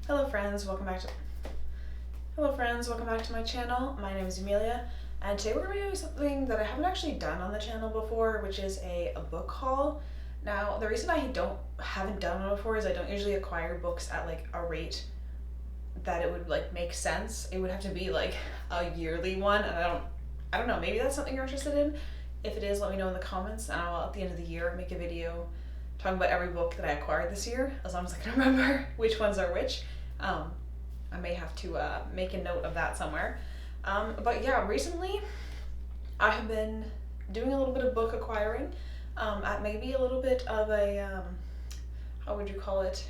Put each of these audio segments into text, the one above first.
Hello friends, welcome back to my channel. My name is Amelia, and today we're going to be doing something that I haven't actually done on the channel before, which is a book haul. Now, the reason I haven't done one before is I don't usually acquire books at like a rate that it would like make sense. It would have to be like a yearly one, and I don't know, maybe that's something you're interested in. If it is, let me know in the comments, and I'll at the end of the year make a video talking about every book that I acquired this year, as long as I can remember which ones are which. I may have to make a note of that somewhere. But yeah, recently I have been doing a little bit of book acquiring at maybe a little bit of a, how would you call it?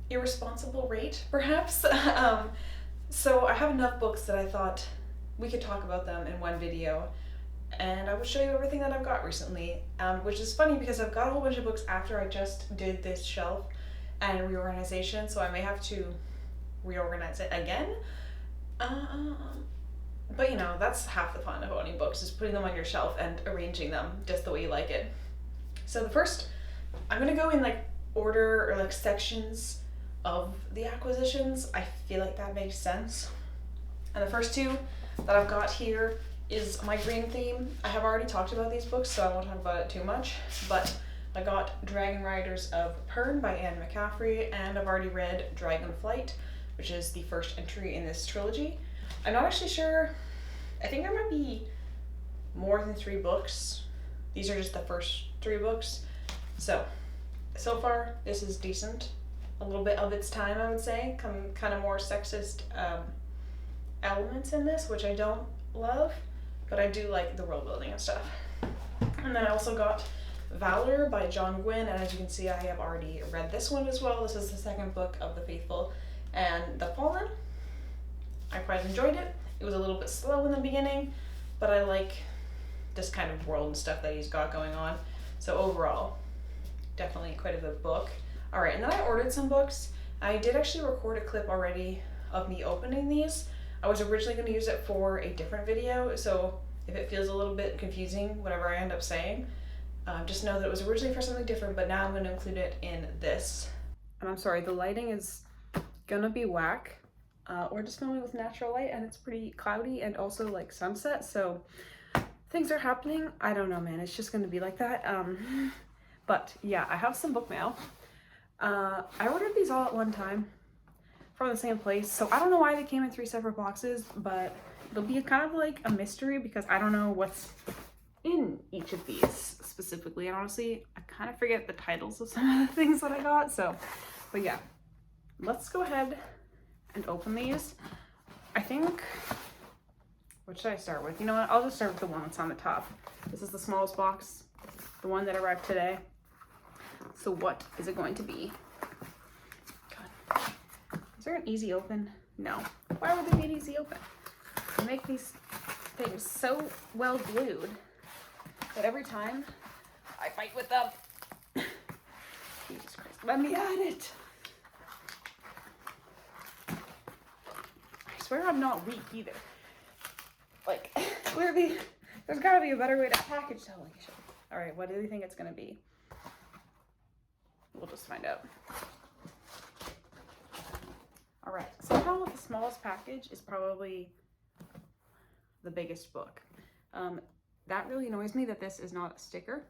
Irresponsible rate, perhaps. So I have enough books that I thought we could talk about them in one video, and I will show you everything that I've got recently, which is funny because I've got a whole bunch of books after I just did this shelf and reorganization, so I may have to reorganize it again. But you know, that's half the fun of owning books, is putting them on your shelf and arranging them just the way you like it. So the first, I'm gonna go in like order or like sections of the acquisitions. I feel like that makes sense. And the first two that I've got here is my green theme. I have already talked about these books, so I won't talk about it too much, but I got Dragon Riders of Pern by Anne McCaffrey, and I've already read Dragonflight, which is the first entry in this trilogy. I'm not actually sure, I think there might be more than 3 books. These are just the first 3 books. So far this is decent. A little bit of its time, I would say. Kind of more sexist elements in this, which I don't love, but I do like the world building and stuff. And then I also got Valor by John Gwynne, and as you can see, I have already read this one as well. This is the second book of The Faithful and the Fallen. I quite enjoyed it. It was a little bit slow in the beginning, but I like this kind of world and stuff that he's got going on. So overall, definitely quite a good book. All right, and then I ordered some books. I did actually record a clip already of me opening these. I was originally going to use it for a different video, so if it feels a little bit confusing, whatever I end up saying, just know that it was originally for something different, but now I'm going to include it in this. And I'm sorry, the lighting is gonna be whack. We're just filming with natural light, and it's pretty cloudy and also like sunset, so things are happening. I don't know, man, it's just gonna be like that. But yeah, I have some book mail. I ordered these all at one time from the same place, so I don't know why they came in 3 separate boxes, but it'll be kind of like a mystery because I don't know what's in each of these specifically, and honestly I kind of forget the titles of some of the things that I got. So but yeah, let's go ahead and open these. I think, what should I start with? You know what, I'll just start with the one that's on the top. This is the smallest box, the one that arrived today. So what is it going to be? God. Is there an easy open? No. Why would there be an easy open? They make these things so well glued that every time I fight with them. Jesus Christ, let me at it. I swear I'm not weak either. Like, clearly, there's gotta be a better way to package something. All right, what do you think it's gonna be? We'll just find out. All right, somehow the smallest package is probably the biggest book. That really annoys me that this is not a sticker,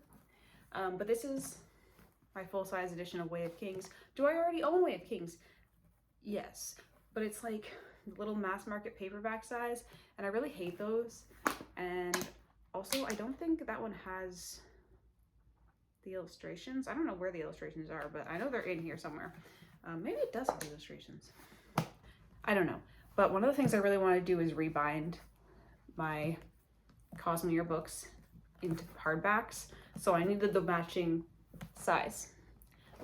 but this is my full-size edition of Way of Kings. Do I already own Way of Kings? Yes, but it's like little mass market paperback size, and I really hate those. And also, I don't think that one has the illustrations. I don't know where the illustrations are, but I know they're in here somewhere. Maybe it does have illustrations. I don't know. But one of the things I really want to do is rebind my Cosmere books into hardbacks, so I needed the matching size.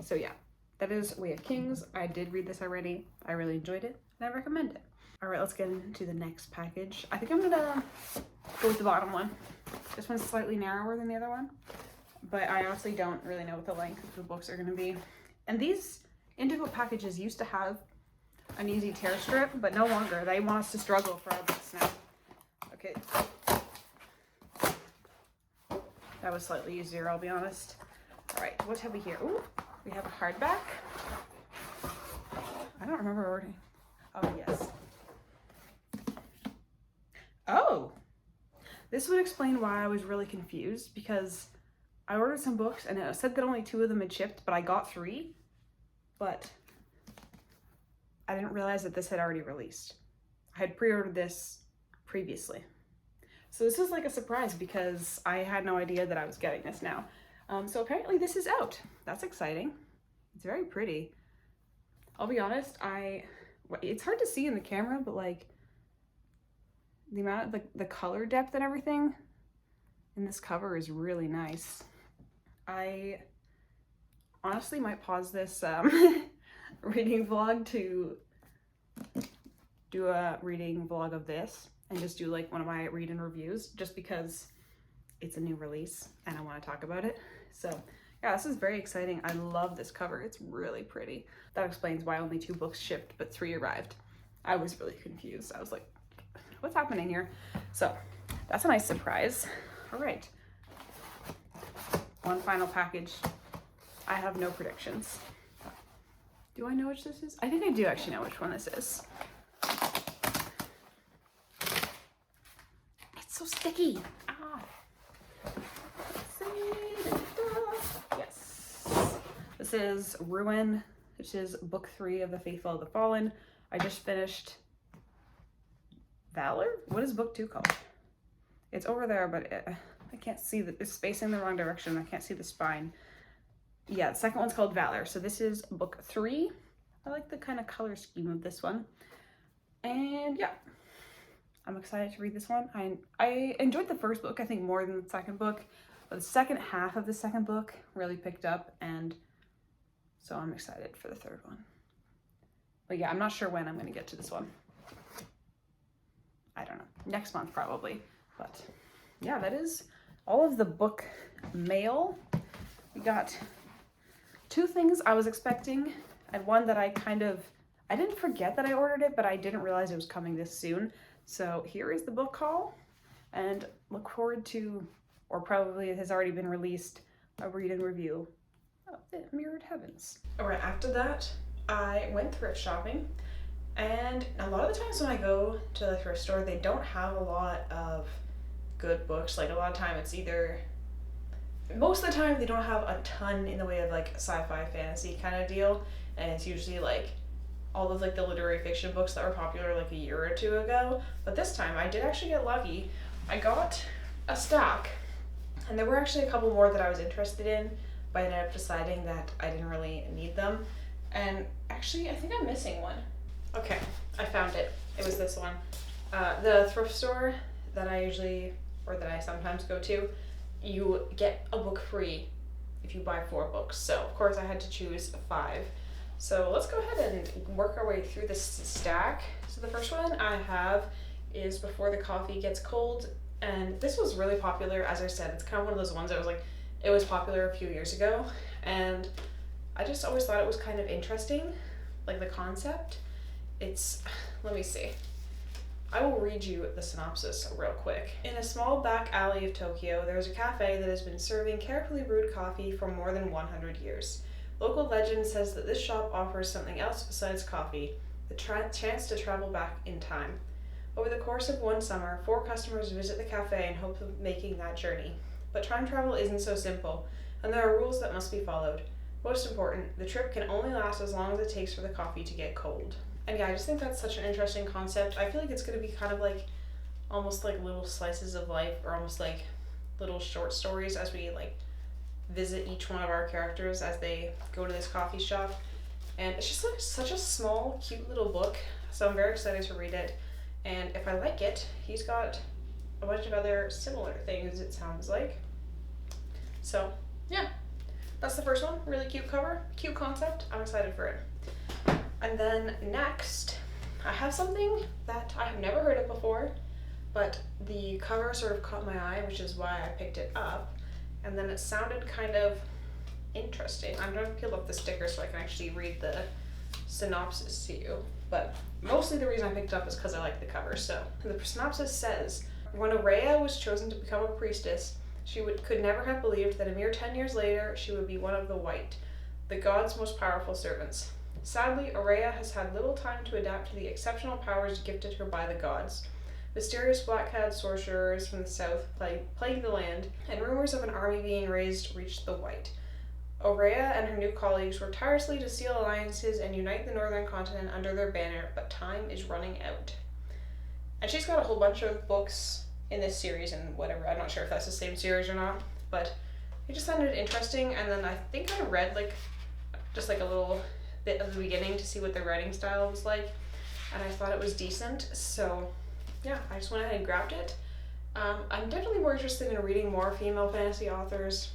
So yeah, that is Way of Kings. I did read this already. I really enjoyed it, and I recommend it. All right, let's get into the next package. I think I'm gonna go with the bottom one. This one's slightly narrower than the other one, but I honestly don't really know what the length of the books are gonna be. And these Indigo packages used to have an easy tear strip, but no longer. They want us to struggle for our books now. Okay. That was slightly easier, I'll be honest. All right, what have we here? Ooh, we have a hardback. don't remember ordering. Oh, yes. Oh! This would explain why I was really confused, because I ordered some books and it said that only 2 of them had shipped, but I got 3. But I didn't realize that this had already released. I had pre-ordered this previously. So this is like a surprise because I had no idea that I was getting this now. So apparently this is out. That's exciting. It's very pretty. I'll be honest, it's hard to see in the camera, but like the amount of the color depth and everything in this cover is really nice. I honestly might pause this reading vlog to do a reading vlog of this and just do like one of my read and reviews, just because it's a new release and I want to talk about it. So yeah, this is very exciting. I love this cover. It's really pretty. That explains why only 2 books shipped, but 3 arrived. I was really confused. I was like, what's happening here? So that's a nice surprise. All right. One final package. I have no predictions. Do I know which this is? I think I do actually know which one this is. It's so sticky. Ah. Yes. This is Ruin, which is book 3 of The Faithful of the Fallen. I just finished Valor? What is book 2 called? It's over there, but I can't see it's facing the wrong direction. I can't see the spine. Yeah, the second one's called Valor. So this is book 3. I like the kind of color scheme of this one. And yeah, I'm excited to read this one. I enjoyed the first book, I think, more than the second book. But the second half of the second book really picked up, and so I'm excited for the third one. But yeah, I'm not sure when I'm going to get to this one. I don't know. Next month probably. But yeah, that is all of the book mail. We got 2 things I was expecting, and one that I didn't forget that I ordered it, but I didn't realize it was coming this soon. So here is the book haul, and look forward to, or probably it has already been released, a read and review of The Mirrored Heavens. All right, after that, I went thrift shopping, and a lot of the times when I go to the thrift store, they don't have a lot of good books. Like a lot of time it's either, most of the time they don't have a ton in the way of like sci-fi fantasy kind of deal, and it's usually like all of like the literary fiction books that were popular like a year or 2 ago. But this time I did actually get lucky. I got a stack, and there were actually a couple more that I was interested in, but I ended up deciding that I didn't really need them. And actually I think I'm missing one. Okay, I found it. It was this one. The thrift store that I sometimes go to, you get a book free if you buy 4 books. So of course I had to choose 5. So let's go ahead and work our way through this stack. So the first one I have is Before the Coffee Gets Cold. And this was really popular. As I said, it's kind of one of those ones that was like, it was popular a few years ago. And I just always thought it was kind of interesting, like the concept. Let me see. I will read you the synopsis real quick. In a small back alley of Tokyo, there is a cafe that has been serving carefully brewed coffee for more than 100 years. Local legend says that this shop offers something else besides coffee, the chance to travel back in time. Over the course of one summer, 4 customers visit the cafe in hope of making that journey. But time travel isn't so simple, and there are rules that must be followed. Most important, the trip can only last as long as it takes for the coffee to get cold. And yeah, I just think that's such an interesting concept. I feel like it's going to be kind of like, almost like little slices of life, or almost like little short stories as we like visit each one of our characters as they go to this coffee shop. And it's just like such a small, cute little book. So I'm very excited to read it. And if I like it, he's got a bunch of other similar things, it sounds like. So yeah, that's the first one. Really cute cover, cute concept. I'm excited for it. And then next, I have something that I have never heard of before, but the cover sort of caught my eye, which is why I picked it up. And then it sounded kind of interesting. I'm going to peel up the sticker so I can actually read the synopsis to you. But mostly the reason I picked it up is because I like the cover. So the synopsis says, when Araya was chosen to become a priestess, she could never have believed that a mere 10 years later she would be one of the White, the gods' most powerful servants. Sadly, Aurea has had little time to adapt to the exceptional powers gifted her by the gods. Mysterious black-clad sorcerers from the south plagued the land, and rumors of an army being raised reached the White. Aurea and her new colleagues work tirelessly to seal alliances and unite the northern continent under their banner, but time is running out. And she's got a whole bunch of books in this series and whatever. I'm not sure if that's the same series or not, but it just sounded interesting. And then I think I read just a little bit of the beginning to see what the writing style was like, and I thought it was decent. So yeah, I just went ahead and grabbed it. I'm definitely more interested in reading more female fantasy authors,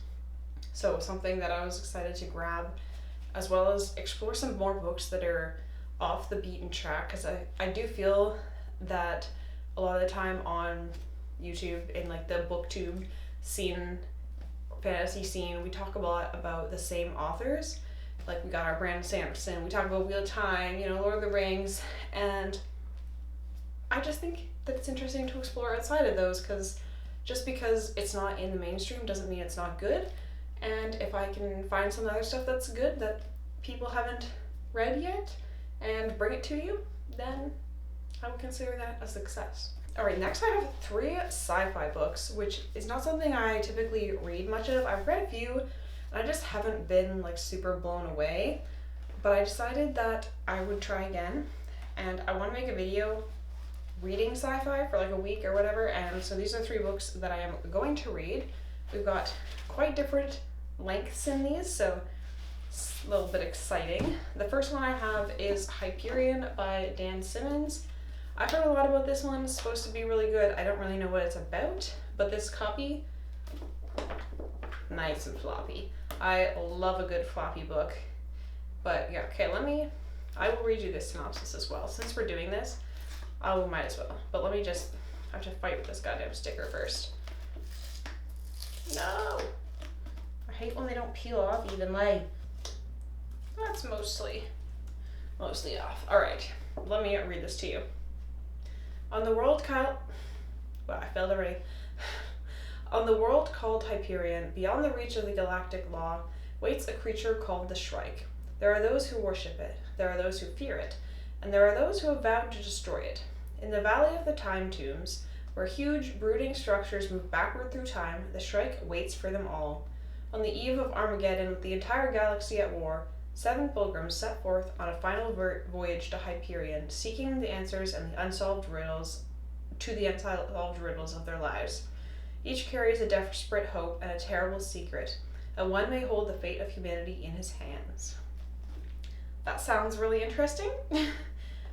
so something that I was excited to grab, as well as explore some more books that are off the beaten track, because I do feel that a lot of the time on YouTube, in the booktube scene, fantasy scene, we talk a lot about the same authors. We got our Brandon Sanderson, we talk about Wheel of Time, Lord of the Rings, and I just think that it's interesting to explore outside of those, because just because it's not in the mainstream doesn't mean it's not good. And if I can find some other stuff that's good that people haven't read yet and bring it to you, then I would consider that a success. Alright, next I have 3 sci-fi books, which is not something I typically read much of. I've read a few, and I just haven't been super blown away, but I decided that I would try again, and I want to make a video reading sci-fi for a week or whatever, and so these are 3 books that I am going to read. We've got quite different lengths in these, so it's a little bit exciting. The first one I have is Hyperion by Dan Simmons. I've heard a lot about this one. It's supposed to be really good. I don't really know what it's about, but this copy, nice and floppy. I love a good floppy book. But yeah, okay, I will read you this synopsis as well. Since we're doing this, I might as well. But I have to fight with this goddamn sticker first. No! I hate when they don't peel off evenly. That's mostly off. Alright, let me read this to you. On the world called Hyperion, beyond the reach of the galactic law, waits a creature called the Shrike. There are those who worship it, there are those who fear it, and there are those who have vowed to destroy it. In the Valley of the Time Tombs, where huge, brooding structures move backward through time, the Shrike waits for them all. On the eve of Armageddon, with the entire galaxy at war, 7 pilgrims set forth on a final voyage to Hyperion, seeking the answers and the unsolved riddles of their lives. Each carries a desperate hope and a terrible secret, and one may hold the fate of humanity in his hands. That sounds really interesting.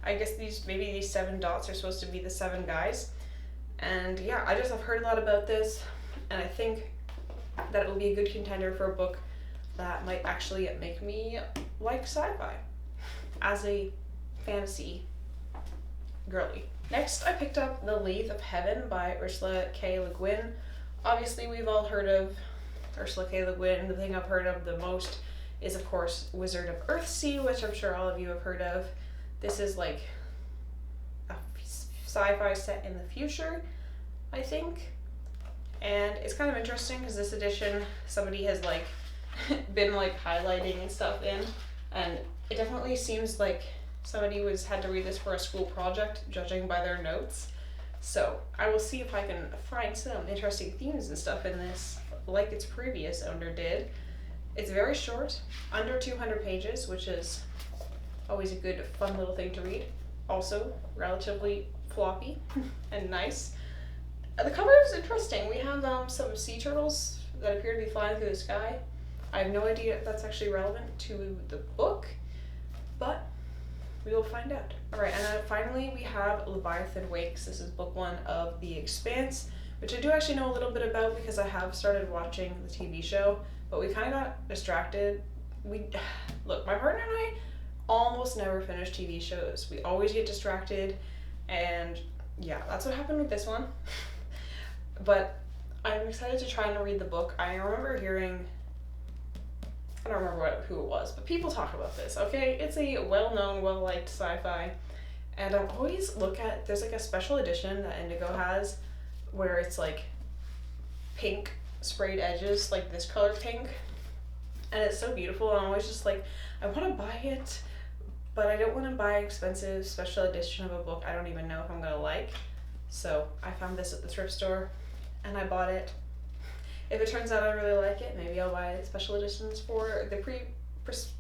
I guess these 7 dots are supposed to be the 7 guys. And yeah, I've heard a lot about this, and I think that it will be a good contender for a book that might actually make me like sci-fi as a fantasy girly. Next, I picked up The Lathe of Heaven by Ursula K. Le Guin. Obviously, we've all heard of Ursula K. Le Guin. The thing I've heard of the most is, of course, Wizard of Earthsea, which I'm sure all of you have heard of. This is a sci-fi set in the future, I think. And it's kind of interesting because this edition, somebody has been highlighting and stuff in, and it definitely seems like somebody had to read this for a school project, judging by their notes. So I will see if I can find some interesting themes and stuff in this, like its previous owner did. It's very short, under 200 pages, which is always a good, fun little thing to read. Also, relatively floppy and nice. The cover is interesting. We have some sea turtles that appear to be flying through the sky. I have no idea if that's actually relevant to the book, but we will find out. Alright, and then finally we have Leviathan Wakes. This is book 1 of The Expanse, which I do actually know a little bit about because I have started watching the TV show, but we kind of got distracted. Look, my partner and I almost never finish TV shows. We always get distracted, and yeah, that's what happened with this one. But I'm excited to try and read the book. I remember hearing, I don't remember who it was, but people talk about this, okay? It's a well-known, well-liked sci-fi, and I always look at, there's a special edition that Indigo has where it's pink sprayed edges, this color pink, and it's so beautiful, and I'm always just I want to buy it, but I don't want to buy expensive special edition of a book I don't even know if I'm going to like. So I found this at the thrift store and I bought it. If it turns out I really like it, maybe I'll buy special editions for the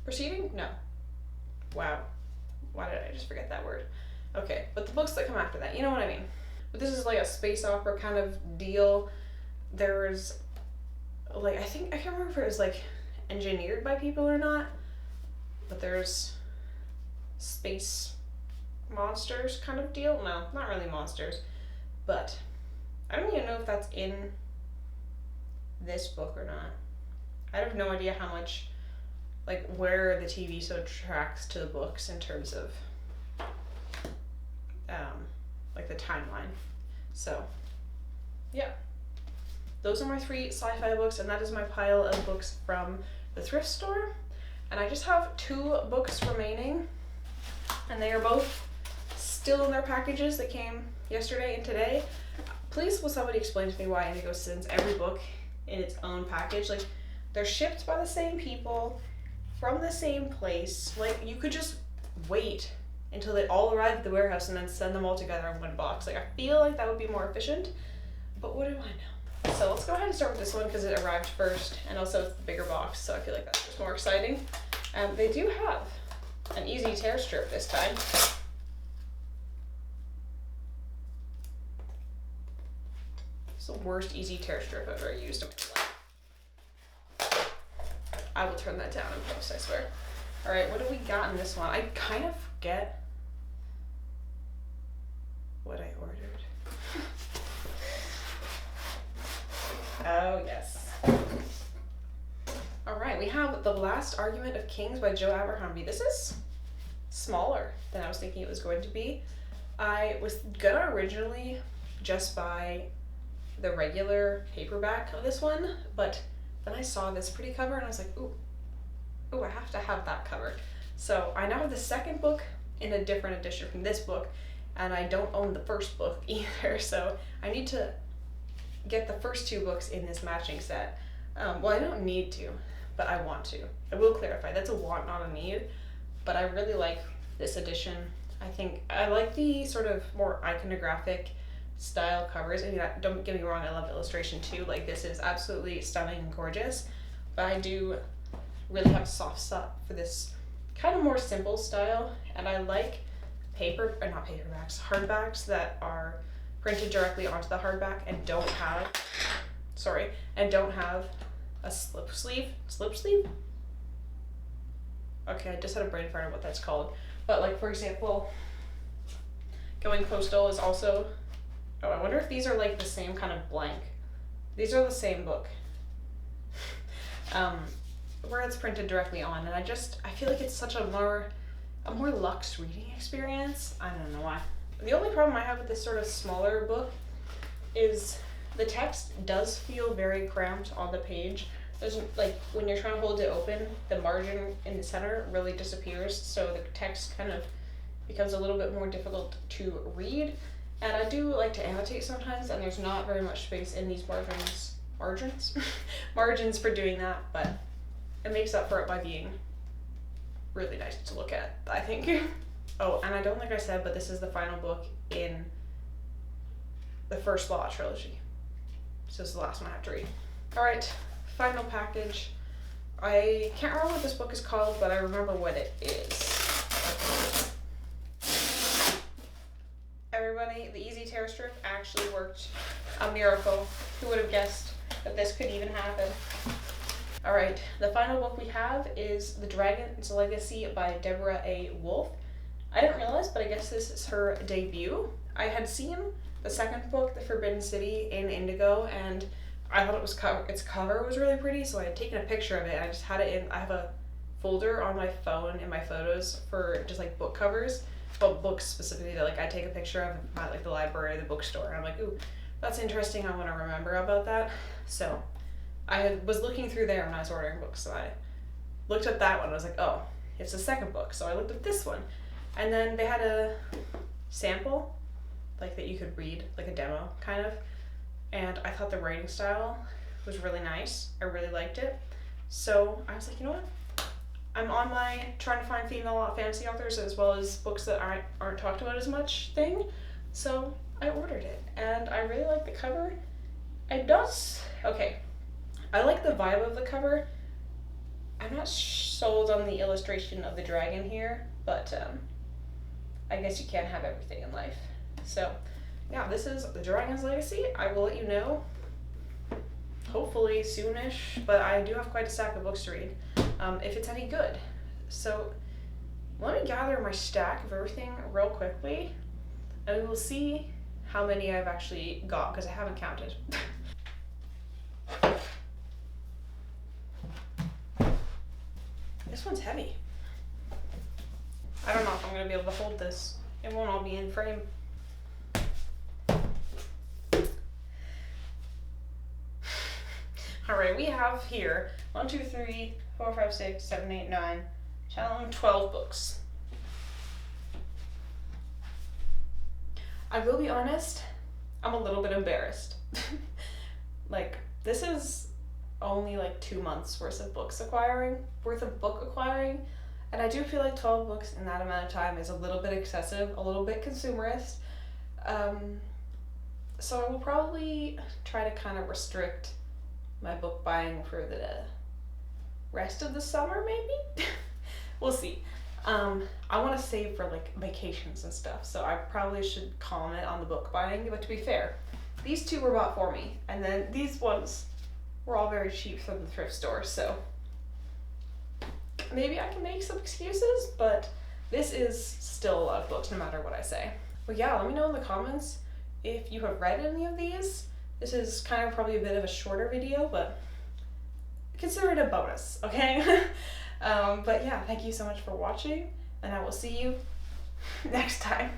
preceding? No. Wow. Why did I just forget that word? Okay, but the books that come after that, you know what I mean. But this is like a space opera kind of deal. There's like, I can't remember if it was like engineered by people or not, but there's space monsters kind of deal. No, not really monsters, but I don't even know if that's in this book or not. I have no idea how much, like, where the TV show tracks to the books in terms of like the timeline. So yeah, those are my 3 sci-fi books, and that is my pile of books from the thrift store. And I just have 2 books remaining, and they are both still in their packages that came yesterday and today. Please will somebody explain to me why Indigo sends every book in its own package? Like, they're shipped by the same people from the same place. Like, you could just wait until they all arrive at the warehouse and then send them all together in one box. Like, I feel like that would be more efficient, but what do I know? So let's go ahead and start with this one because it arrived first, and also it's the bigger box, so I feel like that's just more exciting. They do have an easy tear strip this time. It's the worst easy tear strip I've ever used in my life. I will turn that down in post, I swear. Alright, what do we got in this one? I kind of forget what I ordered. Oh, yes. Alright, we have The Last Argument of Kings by Joe Abercrombie. This is smaller than I was thinking it was going to be. I was gonna originally just buy the regular paperback of this one, but then I saw this pretty cover and I was like, ooh, I have to have that cover. So I now have the second book in a different edition from this book, and I don't own the first book either, so I need to get the first 2 books in this matching set. Well, I don't need to, but I want to. I will clarify, that's a want, not a need, but I really like this edition. I think I like the sort of more iconographic style covers. I mean, don't get me wrong, I love illustration too. Like, this is absolutely stunning and gorgeous, but I do really have a soft spot for this kind of more simple style, and I like hardbacks that are printed directly onto the hardback and don't have a slip sleeve. Okay, I just had a brain fart on what that's called. But like, for example, Going Postal is also, oh, I wonder if these are like the same kind of blank. These are the same book. Where it's printed directly on, and I feel like it's such a more luxe reading experience. I don't know why. The only problem I have with this sort of smaller book is the text does feel very cramped on the page. There's, like, when you're trying to hold it open, the margin in the center really disappears, so the text kind of becomes a little bit more difficult to read. And I do like to annotate sometimes, and there's not very much space in these margins for doing that, but it makes up for it by being really nice to look at, I think. Oh, and I don't think I said, but this is the final book in the First Law trilogy. So this is the last one I have to read. Alright, final package. I can't remember what this book is called, but I remember what it is. Everybody, the easy tear strip actually worked. A miracle. Who would have guessed that this could even happen? Alright, the final book we have is The Dragon's Legacy by Deborah A. Wolfe. I didn't realize, but I guess this is her debut. I had seen the second book, The Forbidden City, in Indigo, and I thought its cover was really pretty, so I had taken a picture of it, and I just had it in, I have a folder on my phone in my photos for just like book covers, but books specifically that like I take a picture of at like the library or the bookstore, and I'm like, ooh, that's interesting, I want to remember about that. So was looking through there when I was ordering books, so I looked at that one, and I was like, oh, it's the second book, so I looked at this one. And then they had a sample, like that you could read, like a demo, kind of, and I thought the writing style was really nice. I really liked it. So I was like, you know what? I'm on my trying to find female fantasy authors as well as books that aren't talked about as much thing. So I ordered it, and I really like the cover. Okay, I like the vibe of the cover. I'm not sold on the illustration of the dragon here, but I guess you can't have everything in life. So yeah, this is The Dragon's Legacy. I will let you know hopefully soonish, but I do have quite a stack of books to read, if it's any good. So let me gather my stack of everything real quickly, and we will see how many I've actually got, because I haven't counted. This one's heavy. I don't know if I'm going to be able to hold this. It won't all be in frame. Alright, we have here 1, 2, 3, 4, 5, 6, 7, 8, 9, 10, 12 books. I will be honest, I'm a little bit embarrassed. Like, this is only like 2 months worth of book acquiring, and I do feel like 12 books in that amount of time is a little bit excessive, a little bit consumerist. So I will probably try to kind of restrict my book buying for the rest of the summer, maybe. We'll see. I want to save for like vacations and stuff, so I probably should comment on the book buying, but to be fair, these two were bought for me, and then these ones were all very cheap from the thrift store, so maybe I can make some excuses, but this is still a lot of books no matter what I say. But yeah, let me know in the comments if you have read any of these. This is kind of probably a bit of a shorter video, but consider it a bonus, okay? But yeah, thank you so much for watching, and I will see you next time.